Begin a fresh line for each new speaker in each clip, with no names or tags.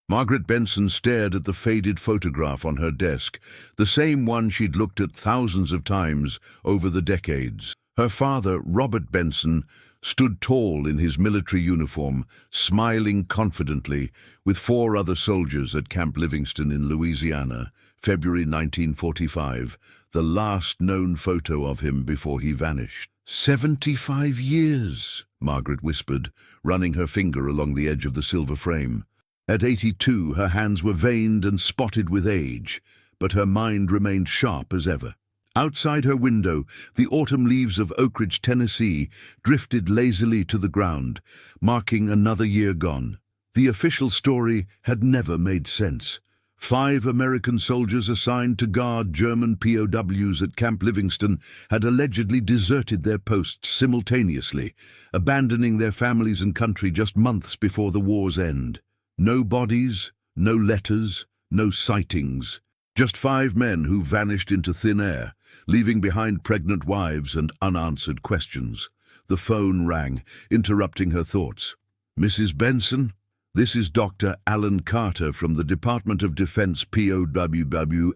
Margaret Benson stared at the faded photograph on her desk, the same one she'd looked at thousands of times over the decades. Her father, Robert Benson, stood tall in his military uniform, smiling confidently, with 4 other soldiers at Camp Livingston in Louisiana, February 1945, the last known photo of him before he vanished. 75 years, Margaret whispered, running her finger along the edge of the silver frame. At 82, her hands were veined and spotted with age, but her mind remained sharp as ever. Outside her window, the autumn leaves of Oak Ridge, Tennessee, drifted lazily to the ground, marking another year gone. The official story had never made sense. 5 American soldiers assigned to guard German POWs at Camp Livingston had allegedly deserted their posts simultaneously, abandoning their families and country just months before the war's end. No bodies, no letters, no sightings. Just 5 men who vanished into thin air, leaving behind pregnant wives and unanswered questions. The phone rang, interrupting her thoughts. "Mrs. Benson? This is Dr. Alan Carter from the Department of Defense WWII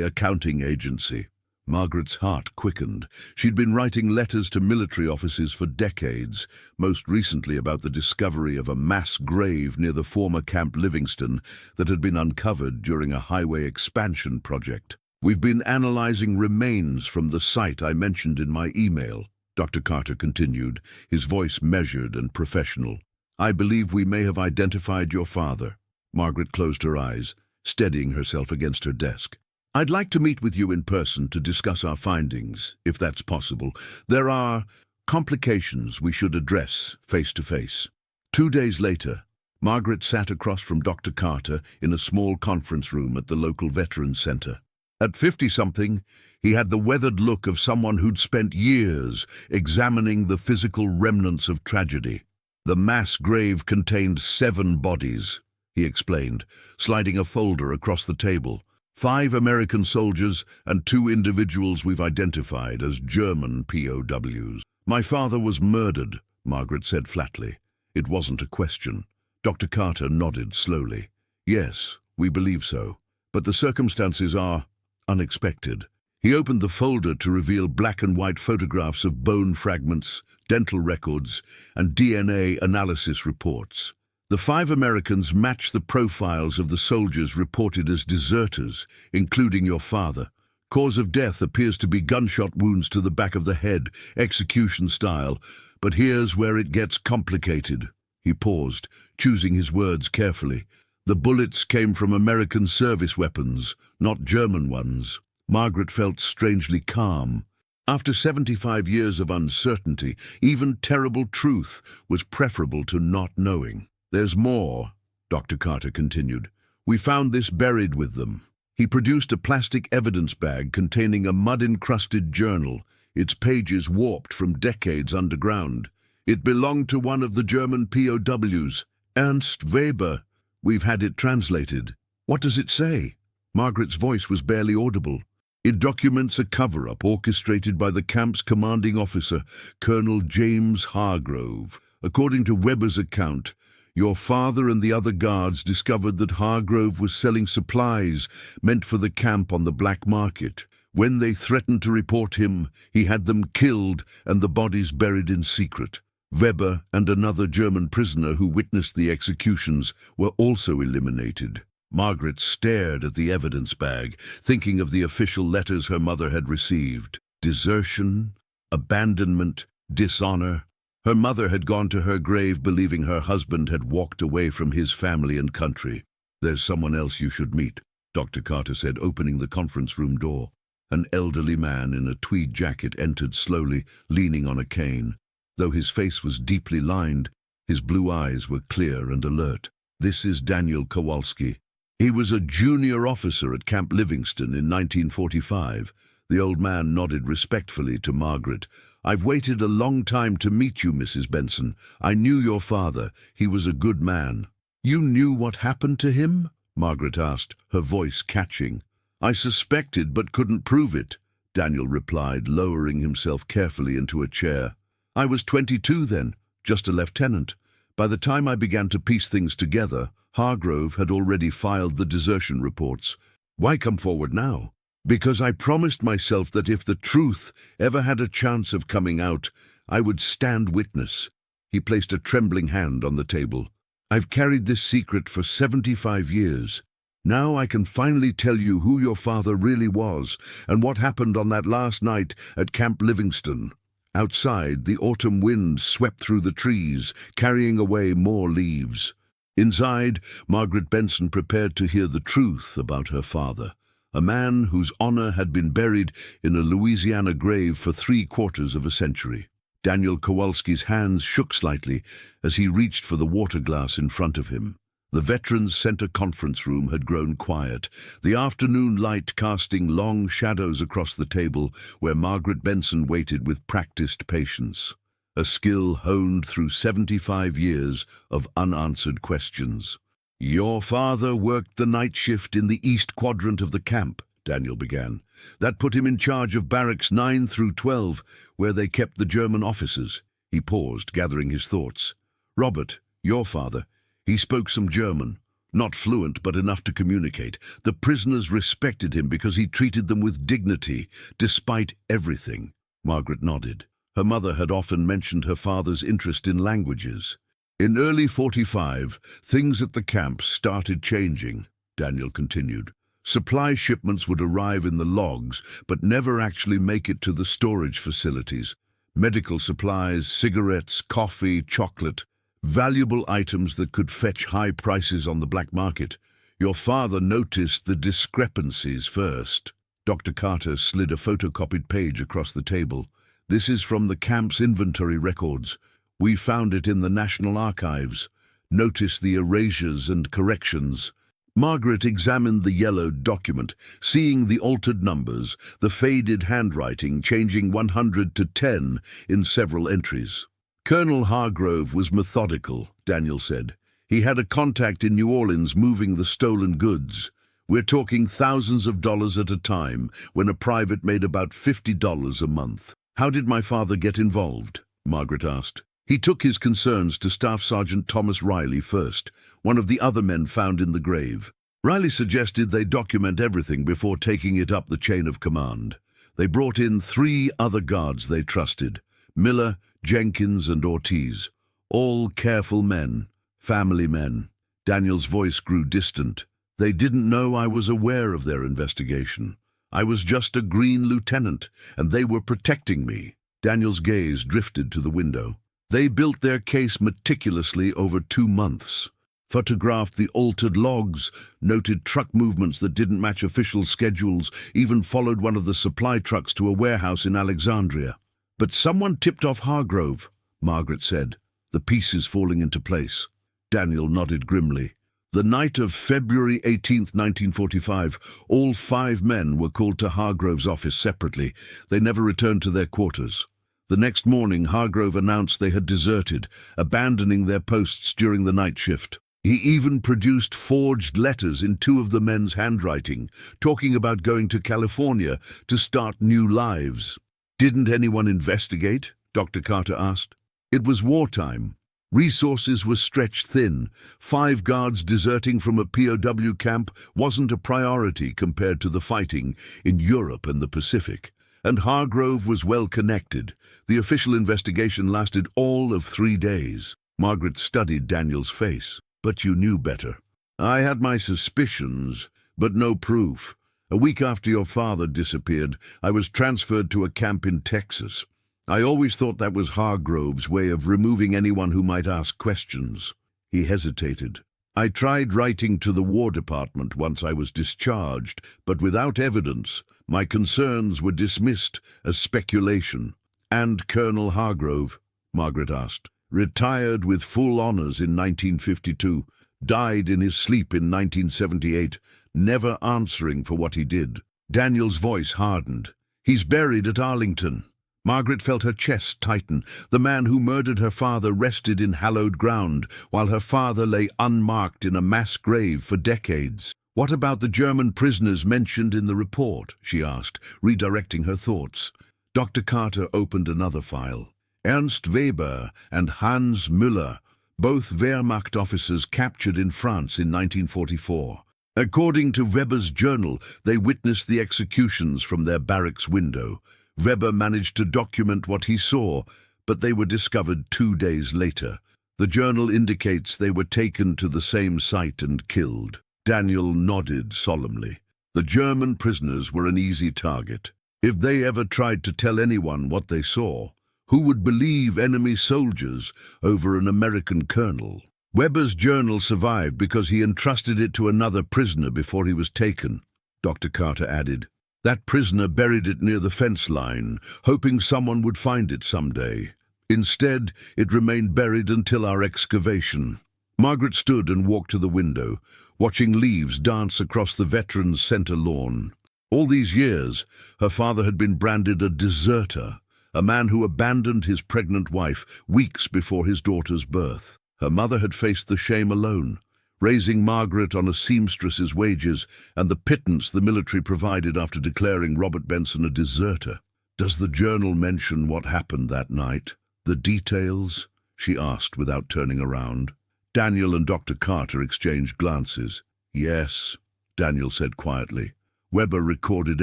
Accounting Agency." Margaret's heart quickened. She'd been writing letters to military officers for decades, most recently about the discovery of a mass grave near the former Camp Livingston that had been uncovered during a highway expansion project. "We've been analyzing remains from the site I mentioned in my email," Dr. Carter continued, his voice measured and professional. "I believe we may have identified your father." Margaret closed her eyes, steadying herself against her desk. "I'd like to meet with you in person to discuss our findings, if that's possible. There are complications we should address face to face." 2 days later, Margaret sat across from Dr. Carter in a small conference room at the local Veterans Center. At 50-something, he had the weathered look of someone who'd spent years examining the physical remnants of tragedy. "The mass grave contained 7 bodies," he explained, sliding a folder across the table. 5 American soldiers and 2 individuals we've identified as German POWs. "My father was murdered," Margaret said flatly. It wasn't a question. Dr. Carter nodded slowly. "Yes, we believe so. But the circumstances are unexpected." He opened the folder to reveal black and white photographs of bone fragments, dental records, and DNA analysis reports. The 5 Americans match the profiles of the soldiers reported as deserters, including your father. Cause of death appears to be gunshot wounds to the back of the head, execution style, but here's where it gets complicated. He paused, choosing his words carefully. The bullets came from American service weapons, not German ones. Margaret felt strangely calm. After 75 years of uncertainty, even terrible truth was preferable to not knowing. "There's more," Dr. Carter continued. "We found this buried with them." He produced a plastic evidence bag containing a mud-encrusted journal, its pages warped from decades underground. "It belonged to one of the German POWs, Ernst Weber. We've had it translated." "What does it say?" Margaret's voice was barely audible. "It documents a cover-up orchestrated by the camp's commanding officer, Colonel James Hargrove. According to Weber's account, your father and the other guards discovered that Hargrove was selling supplies meant for the camp on the black market. When they threatened to report him, he had them killed and the bodies buried in secret. Weber and another German prisoner who witnessed the executions were also eliminated." Margaret stared at the evidence bag, thinking of the official letters her mother had received. Desertion, abandonment, dishonor. Her mother had gone to her grave believing her husband had walked away from his family and country. "There's someone else you should meet," Dr. Carter said, opening the conference room door. An elderly man in a tweed jacket entered slowly, leaning on a cane. Though his face was deeply lined, his blue eyes were clear and alert. "This is Daniel Kowalski. He was a junior officer at Camp Livingston in 1945. The old man nodded respectfully to Margaret. "I've waited a long time to meet you, Mrs. Benson. I knew your father. He was a good man." "You knew what happened to him?" Margaret asked, her voice catching. "I suspected but couldn't prove it," Daniel replied, lowering himself carefully into a chair. "I was 22 then, just a lieutenant. By the time I began to piece things together, Hargrove had already filed the desertion reports. Why come forward now? Because I promised myself that if the truth ever had a chance of coming out, I would stand witness. He placed a trembling hand on the table. I've carried this secret for 75 years. Now I can finally tell you who your father really was and what happened on that last night at Camp Livingston. Outside, the autumn wind swept through the trees, carrying away more leaves. Inside, Margaret Benson prepared to hear the truth about her father, a man whose honor had been buried in a Louisiana grave for 3/4 of a century. Daniel Kowalski's hands shook slightly as he reached for the water glass in front of him. The Veterans Center conference room had grown quiet, the afternoon light casting long shadows across the table where Margaret Benson waited with practiced patience, a skill honed through 75 years of unanswered questions. "Your father worked the night shift in the east quadrant of the camp," Daniel began. "That put him in charge of barracks 9 through 12, where they kept the German officers." He paused, gathering his thoughts. "Robert, your father, he spoke some German. Not fluent, but enough to communicate. The prisoners respected him because he treated them with dignity, despite everything." Margaret nodded. Her mother had often mentioned her father's interest in languages. "In early 45, things at the camp started changing," Daniel continued. "Supply shipments would arrive in the logs, but never actually make it to the storage facilities. Medical supplies, cigarettes, coffee, chocolate, valuable items that could fetch high prices on the black market. Your father noticed the discrepancies first." Dr. Carter slid a photocopied page across the table. "This is from the camp's inventory records. We found it in the National Archives. Notice the erasures and corrections." Margaret examined the yellowed document, seeing the altered numbers, the faded handwriting changing 100 to 10 in several entries. "Colonel Hargrove was methodical," Daniel said. "He had a contact in New Orleans moving the stolen goods. We're talking thousands of dollars at a time, when a private made about $50 a month." "How did my father get involved?" Margaret asked. "He took his concerns to Staff Sergeant Thomas Riley first, one of the other men found in the grave. Riley suggested they document everything before taking it up the chain of command. They brought in 3 other guards they trusted, Miller, Jenkins, and Ortiz. All careful men, family men." Daniel's voice grew distant. "They didn't know I was aware of their investigation. I was just a green lieutenant, and they were protecting me." Daniel's gaze drifted to the window. "They built their case meticulously over 2 months. Photographed the altered logs, noted truck movements that didn't match official schedules, even followed one of the supply trucks to a warehouse in Alexandria. But someone tipped off Hargrove," Margaret said, the pieces falling into place. Daniel nodded grimly. "The night of February 18th, 1945, all 5 men were called to Hargrove's office separately. They never returned to their quarters. The next morning, Hargrove announced they had deserted, abandoning their posts during the night shift. He even produced forged letters in 2 of the men's handwriting, talking about going to California to start new lives." "Didn't anyone investigate?" Dr. Carter asked. "It was wartime. Resources were stretched thin. 5 guards deserting from a POW camp wasn't a priority compared to the fighting in Europe and the Pacific. And Hargrove was well connected. The official investigation lasted all of 3 days." Margaret studied Daniel's face. "But you knew better." "I had my suspicions, but no proof. A week after your father disappeared, I was transferred to a camp in Texas. I always thought that was Hargrove's way of removing anyone who might ask questions." He hesitated. "I tried writing to the War Department once I was discharged, but without evidence. My concerns were dismissed as speculation." "And Colonel Hargrove?" Margaret asked. "Retired with full honors in 1952, died in his sleep in 1978, never answering for what he did." Daniel's voice hardened. "He's buried at Arlington." Margaret felt her chest tighten. The man who murdered her father rested in hallowed ground, while her father lay unmarked in a mass grave for decades. "What about the German prisoners mentioned in the report?" she asked, redirecting her thoughts. Dr. Carter opened another file. "Ernst Weber and Hans Müller, both Wehrmacht officers captured in France in 1944. According to Weber's journal, they witnessed the executions from their barracks window. Weber managed to document what he saw, but they were discovered 2 days later. The journal indicates they were taken to the same site and killed. Daniel nodded solemnly. The German prisoners were an easy target. If they ever tried to tell anyone what they saw, who would believe enemy soldiers over an American colonel? Weber's journal survived because he entrusted it to another prisoner before he was taken, Dr. Carter added. That prisoner buried it near the fence line, hoping someone would find it someday. Instead, it remained buried until our excavation. Margaret stood and walked to the window, watching leaves dance across the veterans' center lawn. All these years, her father had been branded a deserter, a man who abandoned his pregnant wife weeks before his daughter's birth. Her mother had faced the shame alone, raising Margaret on a seamstress's wages and the pittance the military provided after declaring Robert Benson a deserter. Does the journal mention what happened that night? The details? She asked without turning around. Daniel and Dr. Carter exchanged glances. Yes, Daniel said quietly. Weber recorded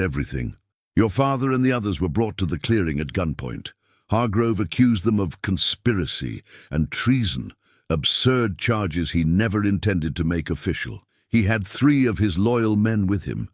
everything. Your father and the others were brought to the clearing at gunpoint. Hargrove accused them of conspiracy and treason, absurd charges he never intended to make official. He had 3 of his loyal men with him.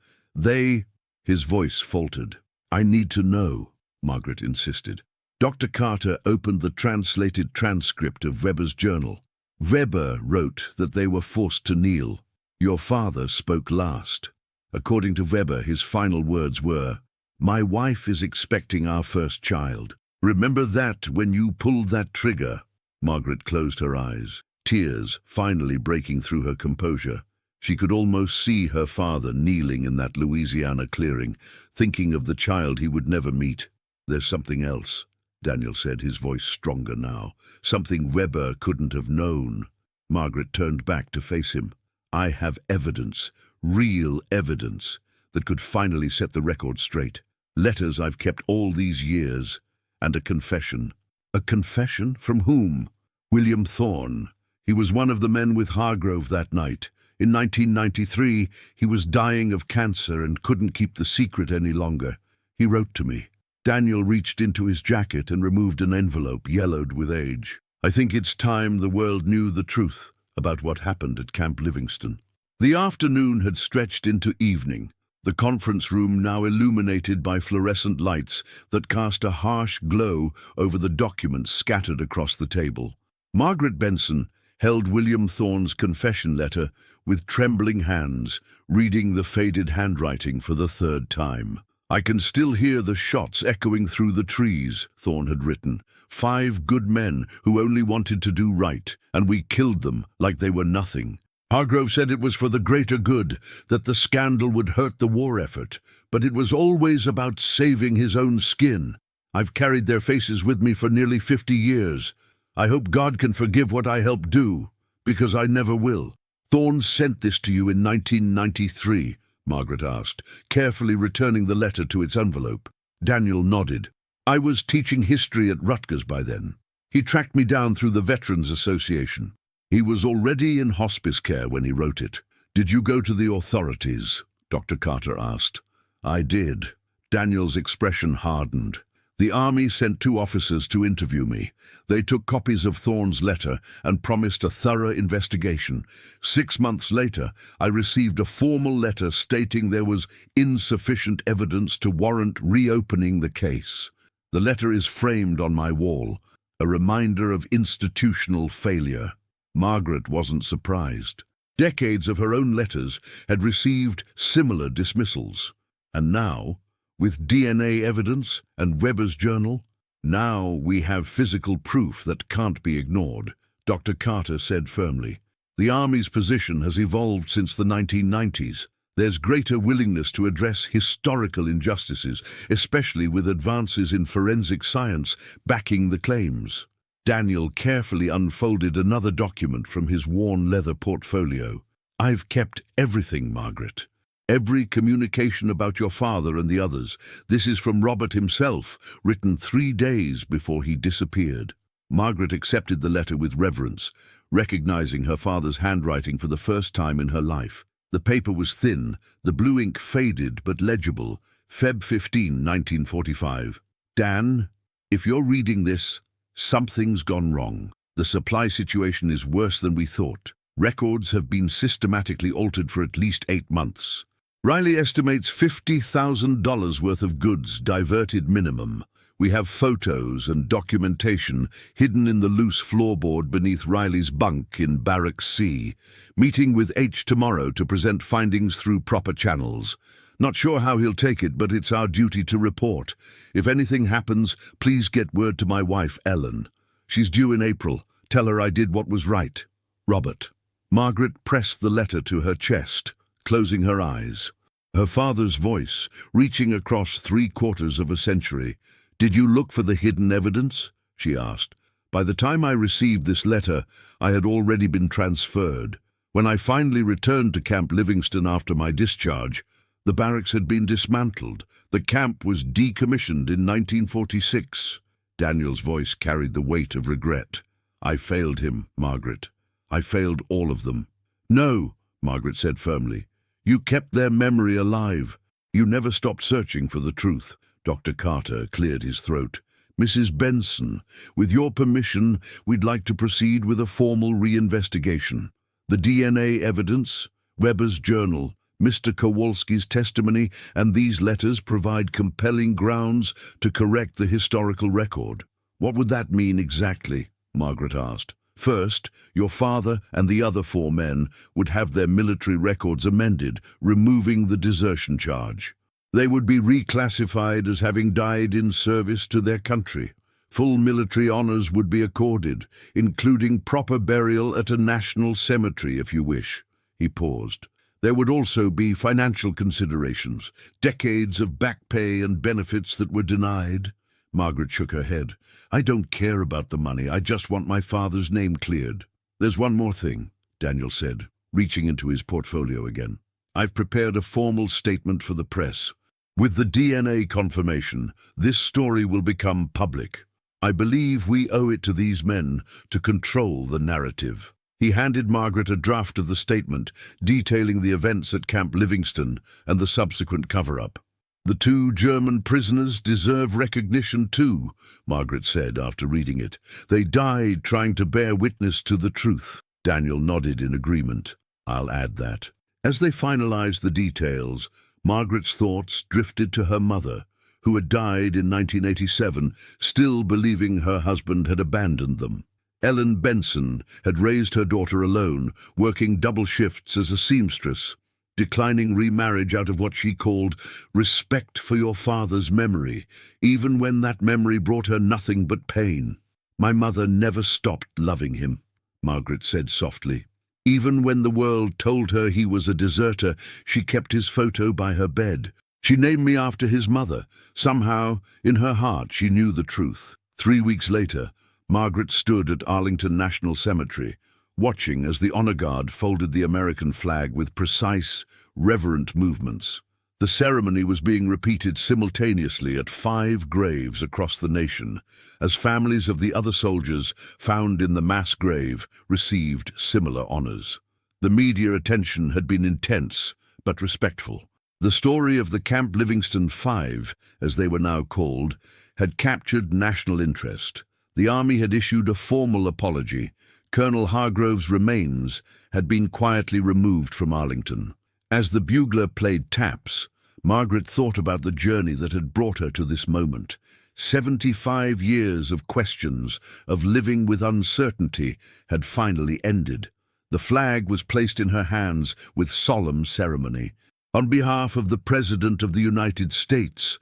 His voice faltered. I need to know, Margaret insisted. Dr. Carter opened the translated transcript of Weber's journal. Weber wrote that they were forced to kneel. Your father spoke last. According to Weber, his final words were, My wife is expecting our first child. Remember that when you pulled that trigger. Margaret closed her eyes, tears finally breaking through her composure. She could almost see her father kneeling in that Louisiana clearing, thinking of the child he would never meet. There's something else, Daniel said, his voice stronger now. Something Weber couldn't have known. Margaret turned back to face him. I have evidence, real evidence, that could finally set the record straight. Letters I've kept all these years, and a confession. A confession? From whom? William Thorne. He was one of the men with Hargrove that night. In 1993, he was dying of cancer and couldn't keep the secret any longer. He wrote to me. Daniel reached into his jacket and removed an envelope yellowed with age. I think it's time the world knew the truth about what happened at Camp Livingston. The afternoon had stretched into evening, the conference room now illuminated by fluorescent lights that cast a harsh glow over the documents scattered across the table. Margaret Benson held William Thorne's confession letter with trembling hands, reading the faded handwriting for the 3rd time. I can still hear the shots echoing through the trees, Thorne had written. 5 good men who only wanted to do right, and we killed them like they were nothing. Hargrove said it was for the greater good, that the scandal would hurt the war effort, but it was always about saving his own skin. I've carried their faces with me for nearly 50 years. I hope God can forgive what I helped do, because I never will. Thorne sent this to you in 1993, Margaret asked, carefully returning the letter to its envelope. Daniel nodded. I was teaching history at Rutgers by then. He tracked me down through the Veterans Association. He was already in hospice care when he wrote it. Did you go to the authorities? Dr. Carter asked. I did. Daniel's expression hardened. The army sent 2 officers to interview me. They took copies of Thorne's letter and promised a thorough investigation. 6 months later, I received a formal letter stating there was insufficient evidence to warrant reopening the case. The letter is framed on my wall, a reminder of institutional failure. Margaret wasn't surprised. Decades of her own letters had received similar dismissals. And now, with DNA evidence and Weber's journal, now we have physical proof that can't be ignored, Dr. Carter said firmly. The Army's position has evolved since the 1990s. There's greater willingness to address historical injustices, especially with advances in forensic science backing the claims. Daniel carefully unfolded another document from his worn leather portfolio. I've kept everything, Margaret. Every communication about your father and the others. This is from Robert himself, written 3 days before he disappeared. Margaret accepted the letter with reverence, recognizing her father's handwriting for the first time in her life. The paper was thin, the blue ink faded but legible. Feb 15, 1945. Dan, if you're reading this, something's gone wrong. The supply situation is worse than we thought. Records have been systematically altered for at least 8 months. Riley estimates $50,000 worth of goods diverted minimum. We have photos and documentation hidden in the loose floorboard beneath Riley's bunk in Barracks C. Meeting with H tomorrow to present findings through proper channels. Not sure how he'll take it, but it's our duty to report. If anything happens, please get word to my wife, Ellen. She's due in April. Tell her I did what was right. Robert. Margaret pressed the letter to her chest, closing her eyes. Her father's voice, reaching across 3/4 of a century. Did you look for the hidden evidence? She asked. By the time I received this letter, I had already been transferred. When I finally returned to Camp Livingston after my discharge, the barracks had been dismantled. The camp was decommissioned in 1946. Daniel's voice carried the weight of regret. I failed him, Margaret. I failed all of them. No, Margaret said firmly. You kept their memory alive. You never stopped searching for the truth. Dr. Carter cleared his throat. Mrs. Benson, with your permission, we'd like to proceed with a formal reinvestigation. The DNA evidence, Weber's journal, Mr. Kowalski's testimony, and these letters provide compelling grounds to correct the historical record. What would that mean exactly? Margaret asked. First, your father and the other 4 men would have their military records amended, removing the desertion charge. They would be reclassified as having died in service to their country. Full military honors would be accorded, including proper burial at a national cemetery if you wish. He paused. There would also be financial considerations, decades of back pay and benefits that were denied. Margaret shook her head. I don't care about the money, I just want my father's name cleared. There's one more thing, Daniel said, reaching into his portfolio again. I've prepared a formal statement for the press. With the DNA confirmation, this story will become public. I believe we owe it to these men to control the narrative. He handed Margaret a draft of the statement detailing the events at Camp Livingston and the subsequent cover-up. The 2 German prisoners deserve recognition too, Margaret said after reading it. They died trying to bear witness to the truth. Daniel nodded in agreement. I'll add that. As they finalized the details, Margaret's thoughts drifted to her mother, who had died in 1987, still believing her husband had abandoned them. Ellen Benson had raised her daughter alone, working double shifts as a seamstress, declining remarriage out of what she called respect for your father's memory, even when that memory brought her nothing but pain. My mother never stopped loving him, Margaret said softly. Even when the world told her he was a deserter, she kept his photo by her bed. She named me after his mother. Somehow, in her heart, she knew the truth. 3 weeks later, Margaret stood at Arlington National Cemetery, watching as the honor guard folded the American flag with precise, reverent movements. The ceremony was being repeated simultaneously at 5 graves across the nation, as families of the other soldiers found in the mass grave received similar honors. The media attention had been intense, but respectful. The story of the Camp Livingston 5, as they were now called, had captured national interest. The Army had issued a formal apology. Colonel Hargrove's remains had been quietly removed from Arlington. As the bugler played taps, Margaret thought about the journey that had brought her to this moment. 75 years of questions, of living with uncertainty, had finally ended. The flag was placed in her hands with solemn ceremony. On behalf of the President of the United States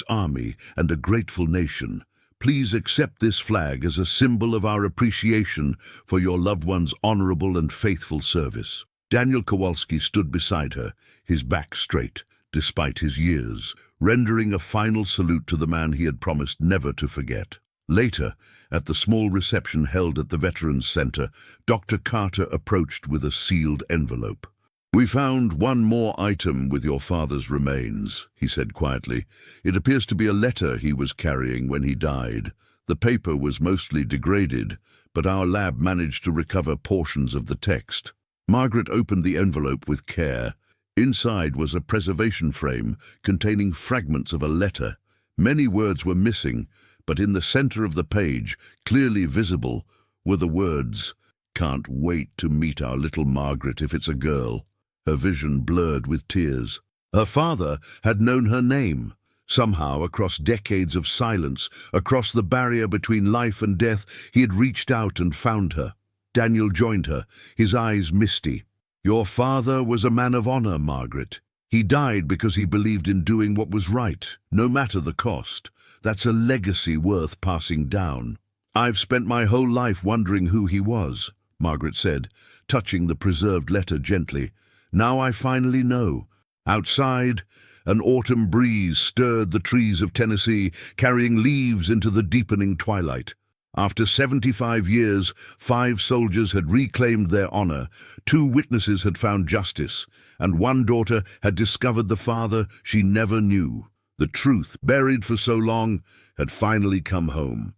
Army, and a grateful nation, please accept this flag as a symbol of our appreciation for your loved one's honorable and faithful service. Daniel Kowalski stood beside her, his back straight, despite his years, rendering a final salute to the man he had promised never to forget. Later, at the small reception held at the Veterans Center, Dr. Carter approached with a sealed envelope. We found one more item with your father's remains, he said quietly. It appears to be a letter he was carrying when he died. The paper was mostly degraded, but our lab managed to recover portions of the text. Margaret opened the envelope with care. Inside was a preservation frame containing fragments of a letter. Many words were missing, but in the center of the page, clearly visible, were the words, "Can't wait to meet our little Margaret if it's a girl." Her vision blurred with tears. Her father had known her name. Somehow, across decades of silence, across the barrier between life and death, he had reached out and found her. Daniel joined her, his eyes misty. "Your father was a man of honor, Margaret. He died because he believed in doing what was right, no matter the cost. That's a legacy worth passing down." "I've spent my whole life wondering who he was," Margaret said, touching the preserved letter gently. "Now I finally know." Outside, an autumn breeze stirred the trees of Tennessee, carrying leaves into the deepening twilight. After 75 years, 5 soldiers had reclaimed their honor, 2 witnesses had found justice, and 1 daughter had discovered the father she never knew. The truth, buried for so long, had finally come home.